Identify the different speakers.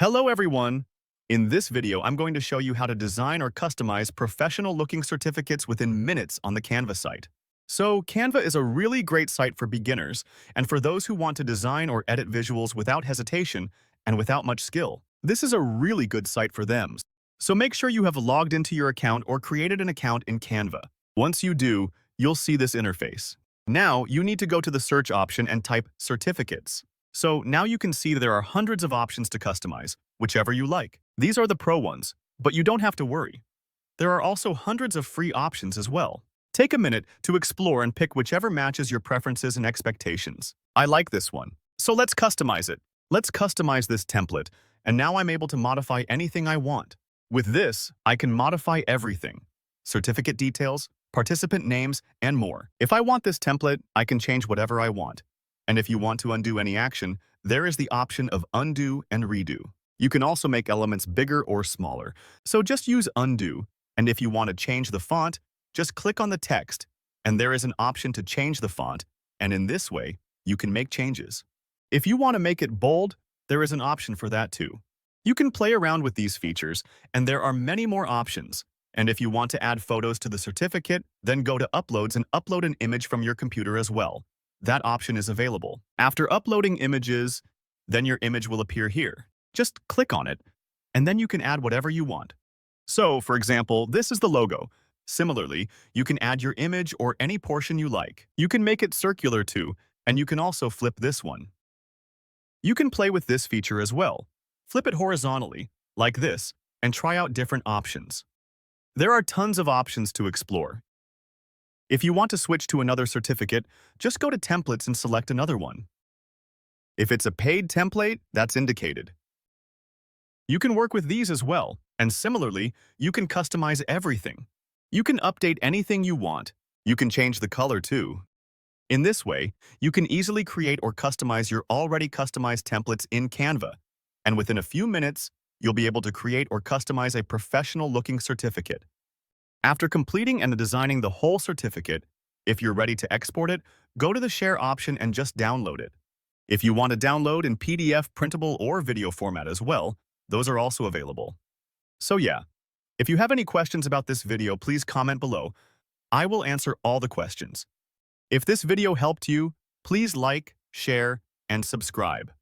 Speaker 1: Hello everyone! In this video, I'm going to show you how to design or customize professional-looking certificates within minutes on the Canva site. So, Canva is a really great site for beginners and for those who want to design or edit visuals without hesitation and without much skill. This is a really good site for them. So make sure you have logged into your account or created an account in Canva. Once you do, you'll see this interface. Now, you need to go to the search option and type certificates. So now you can see there are hundreds of options to customize, whichever you like. These are the pro ones, but you don't have to worry. There are also hundreds of free options as well. Take a minute to explore and pick whichever matches your preferences and expectations. I like this one, so let's customize it. Let's customize this template, and now I'm able to modify anything I want. With this, I can modify everything: certificate details, participant names, and more. If I want this template, I can change whatever I want. And if you want to undo any action, there is the option of undo and redo. You can also make elements bigger or smaller, so just use undo. And if you want to change the font, just click on the text, and there is an option to change the font, and in this way, you can make changes. If you want to make it bold, there is an option for that too. You can play around with these features, and there are many more options. And if you want to add photos to the certificate, then go to Uploads and upload an image from your computer as well. That option is available. After uploading images, then your image will appear here. Just click on it, and then you can add whatever you want. So, for example, this is the logo. Similarly, you can add your image or any portion you like. You can make it circular too, and you can also flip this one. You can play with this feature as well. Flip it horizontally, like this, and try out different options. There are tons of options to explore. If you want to switch to another certificate, just go to Templates and select another one. If it's a paid template, that's indicated. You can work with these as well, and similarly, you can customize everything. You can update anything you want. You can change the color too. In this way, you can easily create or customize your already customized templates in Canva, and within a few minutes, you'll be able to create or customize a professional-looking certificate. After completing and designing the whole certificate, if you're ready to export it, go to the Share option and just download it. If you want to download in PDF, printable, or video format as well, those are also available. So yeah, if you have any questions about this video, please comment below. I will answer all the questions. If this video helped you, please like, share, and subscribe.